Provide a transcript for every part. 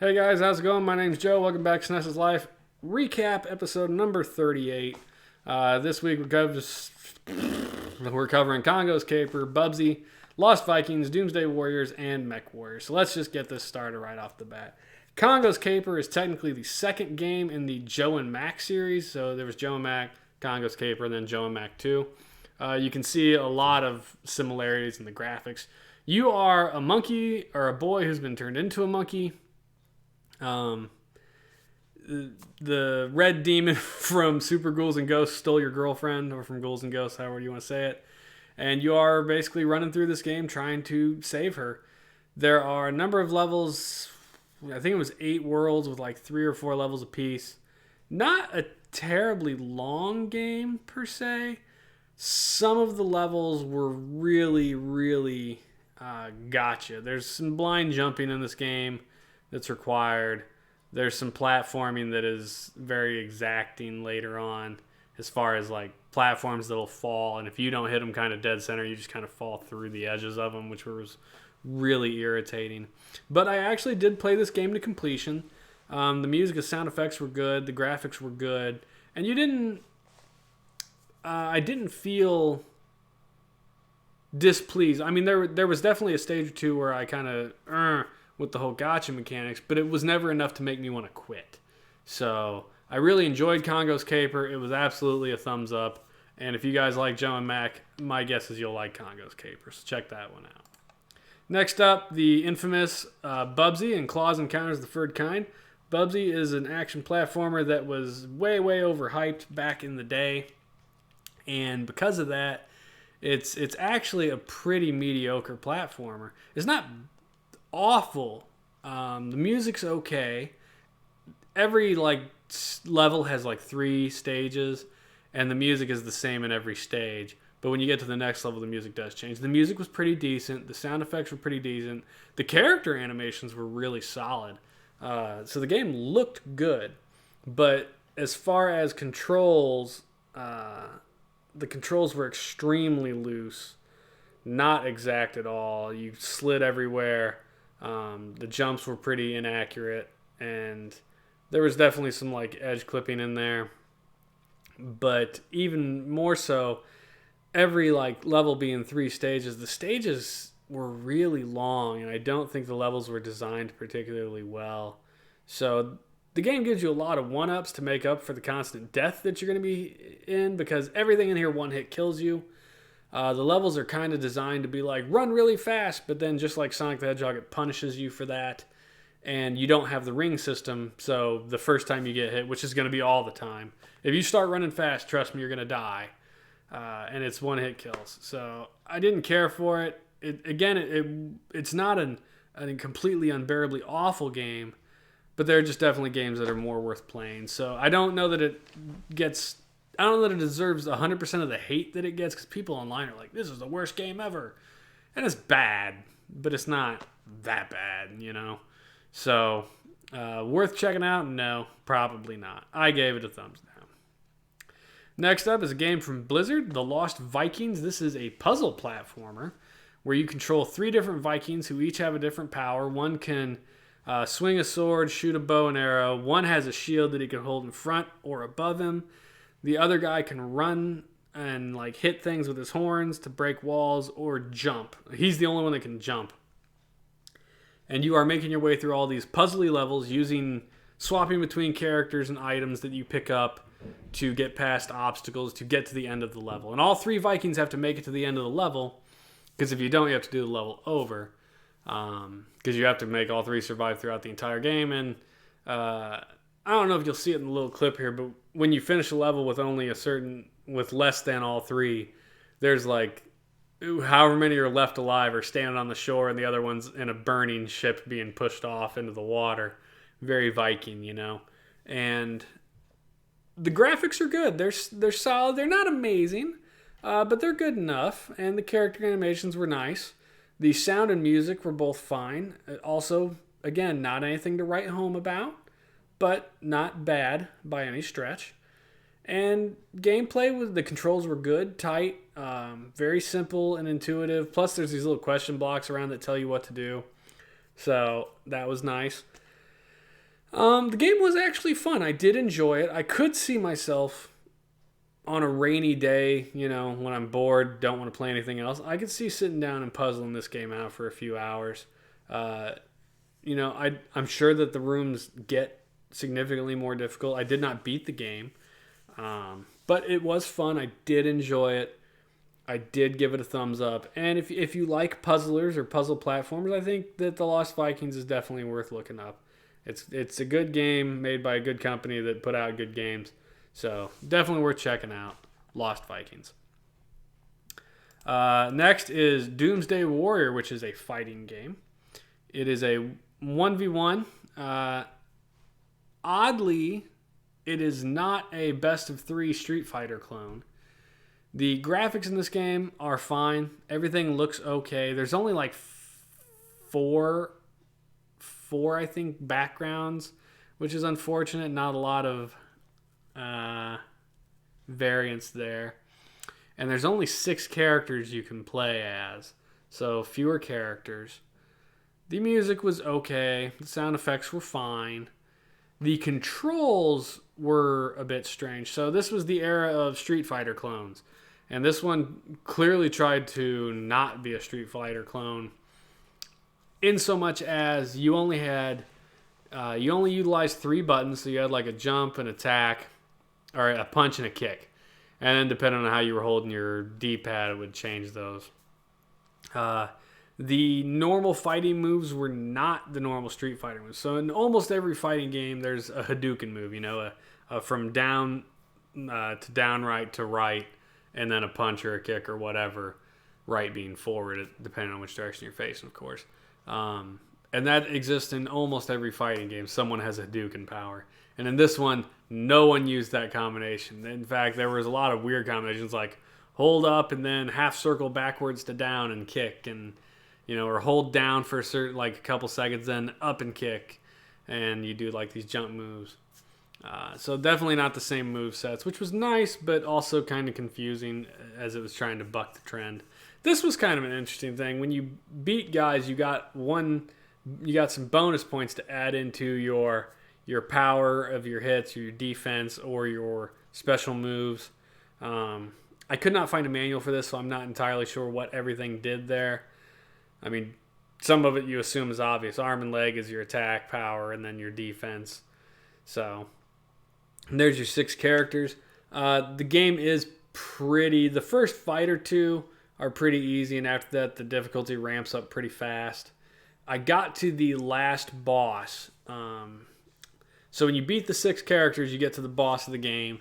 Hey guys, how's it going? My name's Joe. Welcome back to SNES's Life. Recap episode number 38. This week we're covering Congo's Caper, Bubsy, Lost Vikings, Doomsday Warriors, and Mechwarrior. So let's just get this started right off the bat. Congo's Caper is technically the second game in the Joe and Mac series. So there was Joe and Mac, Congo's Caper, and then Joe and Mac 2. You can see a lot of similarities in the graphics. You are a monkey or a boy who's been turned into a monkey. The red demon from Super Ghouls and Ghosts stole your girlfriend, or from Ghouls and Ghosts, however you want to say it. And you are basically running through this game trying to save her. There are a number of levels. I think it was 8 worlds with like 3 or 4 levels apiece. Not a terribly long game per se. Some of the levels were really gotcha. There's some blind jumping in this game that's required. There's some platforming that is very exacting later on, as far as like platforms that'll fall, and if you don't hit them kind of dead center, you just kind of fall through the edges of them, which was really irritating. But I actually did play this game to completion. The music and sound effects were good, the graphics were good, and I didn't feel displeased. I mean, there was definitely a stage or two where I kind of with the whole gotcha mechanics, but it was never enough to make me want to quit. So I really enjoyed Congo's Caper. It was absolutely a thumbs up. And if you guys like Joe and Mac, my guess is you'll like Congo's Caper. So check that one out. Next up, the infamous Bubsy and Claws Encounters the Third Kind. Bubsy is an action platformer that was way overhyped back in the day. And because of that, it's actually a pretty mediocre platformer. It's not awful. The music's okay. Every level has 3 stages, and the music is the same in every stage. But when you get to the next level, the music does change. The music was pretty decent. The sound effects were pretty decent. The character animations were really solid. So the game looked good. But as far as controls, the controls were extremely loose. Not exact at all. You slid everywhere. The jumps were pretty inaccurate, and there was definitely some edge clipping in there. But even more so, every level being 3 stages, the stages were really long, and I don't think the levels were designed particularly well. So the game gives you a lot of 1-ups to make up for the constant death that you're going to be in, because everything in here one hit kills you. The levels are kind of designed to be run really fast, but then just like Sonic the Hedgehog, it punishes you for that. And you don't have the ring system, so the first time you get hit, which is going to be all the time, if you start running fast, trust me, you're going to die. And it's 1-hit kills. So I didn't care for it. It's not a completely unbearably awful game, but there are just definitely games that are more worth playing. So I don't know that it deserves 100% of the hate that it gets, because people online are like, this is the worst game ever. And it's bad, but it's not that bad, So, worth checking out? No, probably not. I gave it a thumbs down. Next up is a game from Blizzard, The Lost Vikings. This is a puzzle platformer where you control 3 different Vikings who each have a different power. One can swing a sword, shoot a bow and arrow. One has a shield that he can hold in front or above him. The other guy can run and hit things with his horns to break walls or jump. He's the only one that can jump. And you are making your way through all these puzzly levels swapping between characters and items that you pick up to get past obstacles to get to the end of the level. And all 3 Vikings have to make it to the end of the level, because if you don't, you have to do the level over. Because you have to make all 3 survive throughout the entire game. And I don't know if you'll see it in the little clip here, but when you finish a level with less than all 3, there's however many are left alive are standing on the shore, and the other one's in a burning ship being pushed off into the water. Very Viking, And the graphics are good. They're solid. They're not amazing, but they're good enough. And the character animations were nice. The sound and music were both fine. Also, again, not anything to write home about, but not bad by any stretch. And the controls were good, tight, very simple and intuitive. Plus, there's these little question blocks around that tell you what to do. So that was nice. The game was actually fun. I did enjoy it. I could see myself on a rainy day, when I'm bored, don't want to play anything else. I could see sitting down and puzzling this game out for a few hours. I'm sure that the rooms get significantly more difficult. I did not beat the game, but it was fun. I did enjoy it. I did give it a thumbs up. And if you like puzzlers or puzzle platformers, I think that the Lost Vikings is definitely worth looking up. It's a good game made by a good company that put out good games. So definitely worth checking out. Lost Vikings. Next is Doomsday Warrior, which is a fighting game. It is a 1v1. Oddly, it is not a best of 3 Street Fighter clone. The graphics in this game are fine. Everything looks okay. There's only like four, I think, backgrounds, which is unfortunate. Not a lot of variance there. And there's only 6 characters you can play as, so fewer characters. The music was okay. The sound effects were fine. The controls were a bit strange. So this was the era of Street Fighter clones. And this one clearly tried to not be a Street Fighter clone, in so much as you only utilized 3 buttons. So you had like a jump, an attack, or a punch and a kick. And then depending on how you were holding your D-pad, it would change those. The normal fighting moves were not the normal Street Fighter moves. So in almost every fighting game, there's a Hadouken move, from down to down right to right, and then a punch or a kick or whatever, right being forward, depending on which direction you're facing, of course. And that exists in almost every fighting game. Someone has a Hadouken power. And in this one, no one used that combination. In fact, there was a lot of weird combinations like hold up and then half circle backwards to down and kick, and or hold down for a couple seconds, then up and kick, and you do like these jump moves. So definitely not the same move sets, which was nice, but also kind of confusing as it was trying to buck the trend. This was kind of an interesting thing. When you beat guys, you got some bonus points to add into your power of your hits, your defense, or your special moves. I could not find a manual for this, so I'm not entirely sure what everything did there. I mean, some of it you assume is obvious. Arm and leg is your attack, power, and then your defense. So, and there's your 6 characters. The game is the first fight or 2 are pretty easy, and after that, the difficulty ramps up pretty fast. I got to the last boss. So when you beat the 6 characters, you get to the boss of the game,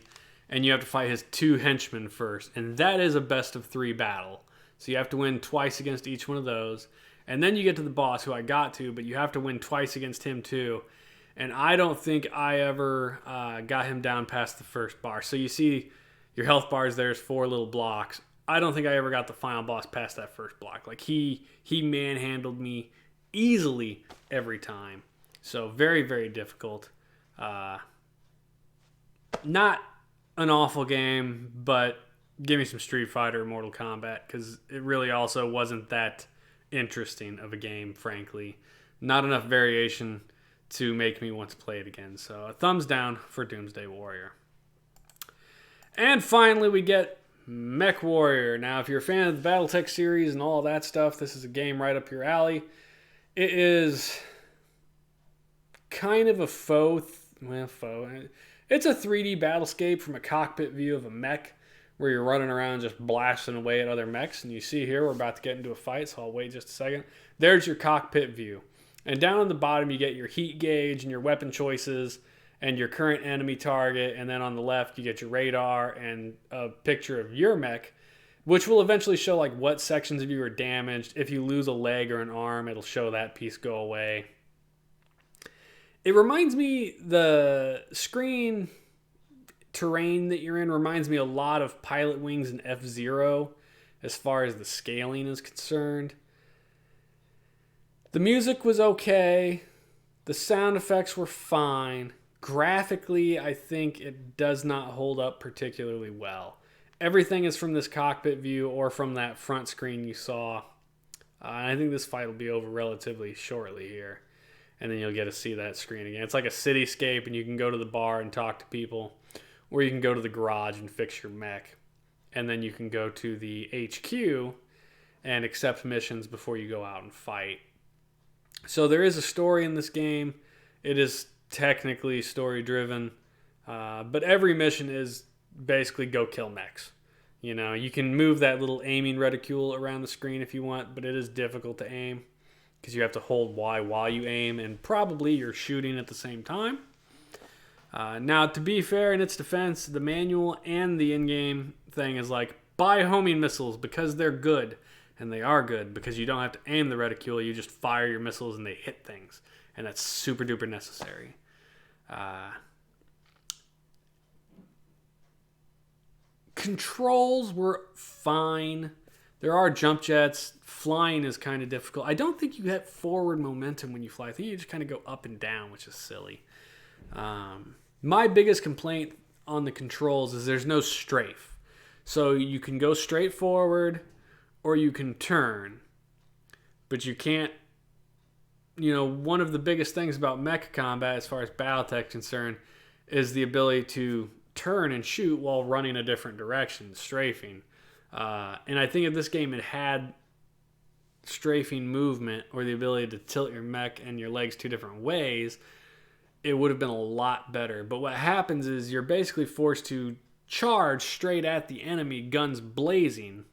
and you have to fight his 2 henchmen first. And that is a best of 3 battle. So you have to win twice against each one of those. And then you get to the boss, who I got to, but you have to win twice against him too. And I don't think I ever got him down past the first bar. So you see your health bars, there's 4 little blocks. I don't think I ever got the final boss past that first block. Like he manhandled me easily every time. So very, very difficult. Not an awful game, but give me some Street Fighter or Mortal Kombat, because it really also wasn't that interesting of a game, frankly. Not enough variation to make me want to play it again. So a thumbs down for Doomsday Warrior. And finally, we get Mechwarrior. Now, if you're a fan of the Battletech series and all that stuff, this is a game right up your alley. It is kind of a faux. It's a 3D battlescape from a cockpit view of a mech, where you're running around just blasting away at other mechs. And you see here, we're about to get into a fight, so I'll wait just a second. There's your cockpit view. And down on the bottom, you get your heat gauge and your weapon choices and your current enemy target. And then on the left, you get your radar and a picture of your mech, which will eventually show like what sections of you are damaged. If you lose a leg or an arm, it'll show that piece go away. It reminds me, the screen terrain that you're in reminds me a lot of Pilot Wings and F-Zero as far as the scaling is concerned. The music was okay. The sound effects were fine. Graphically, I think it does not hold up particularly well. Everything is from this cockpit view or from that front screen you saw. I think this fight will be over relatively shortly here. and then you'll get to see that screen again. It's like a cityscape, and you can go to the bar and talk to people, or you can go to the garage and fix your mech, and then you can go to the HQ and accept missions before you go out and fight. So there is a story in this game. It is technically story driven, but every mission is basically go kill mechs. You know, you can move that little aiming reticule around the screen if you want, but it is difficult to aim because you have to hold Y while you aim, and probably you're shooting at the same time. Now, to be fair, in its defense, the manual and the in-game thing is like, buy homing missiles because they're good. And they are good because you don't have to aim the reticule. You just fire your missiles and they hit things. And that's super duper necessary. Controls were fine. There are jump jets. Flying is kind of difficult. I don't think you get forward momentum when you fly. I think you just kind of go up and down, which is silly. My biggest complaint on the controls is there's no strafe. So you can go straight forward or you can turn, but you can't. You know, one of the biggest things about mecha combat as far as Battletech is concerned is the ability to turn and shoot while running a different direction, strafing. And I think if this game had strafing movement or the ability to tilt your mech and your legs two different ways, it would have been a lot better. But what happens is you're basically forced to charge straight at the enemy, guns blazing,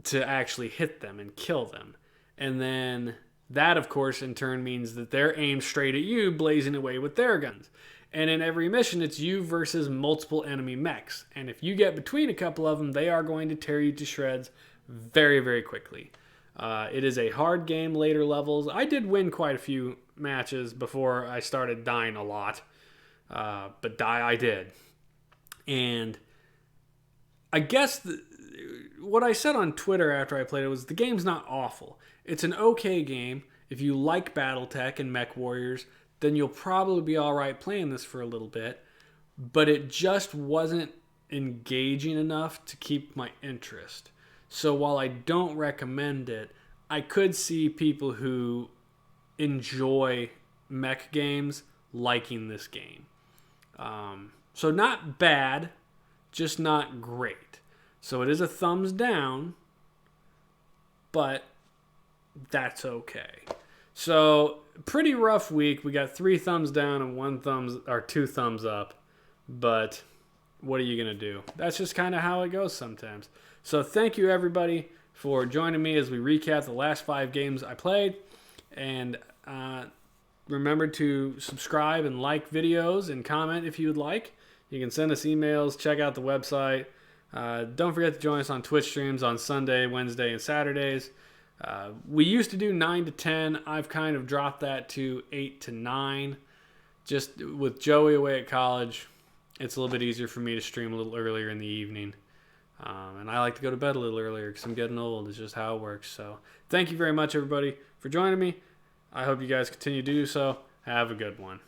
to actually hit them and kill them. And then that, of course, in turn means that they're aimed straight at you, blazing away with their guns. And in every mission, it's you versus multiple enemy mechs. And if you get between a couple of them, they are going to tear you to shreds very, very quickly. It is a hard game, later levels. I did win quite a few matches before I started dying a lot. But die I did. And I guess what I said on Twitter after I played it was the game's not awful. It's an okay game. If you like Battletech and Mechwarriors, then you'll probably be alright playing this for a little bit. But it just wasn't engaging enough to keep my interest. So while I don't recommend it, I could see people who enjoy mech games liking this game. So not bad, just not great. So it is a thumbs down, but that's okay. So pretty rough week. We got 3 thumbs down and 2 thumbs up. But what are you going to do? That's just kind of how it goes sometimes. So thank you everybody for joining me as we recap the last 5 games I played. And remember to subscribe and like videos and comment if you would like. You can send us emails, check out the website. Don't forget to join us on Twitch streams on Sunday, Wednesday, and Saturdays. We used to do 9 to 10. I've kind of dropped that to 8 to 9. Just with Joey away at college, it's a little bit easier for me to stream a little earlier in the evening. And I like to go to bed a little earlier because I'm getting old. It's just how it works. So thank you very much, everybody, for joining me. I hope you guys continue to do so. Have a good one.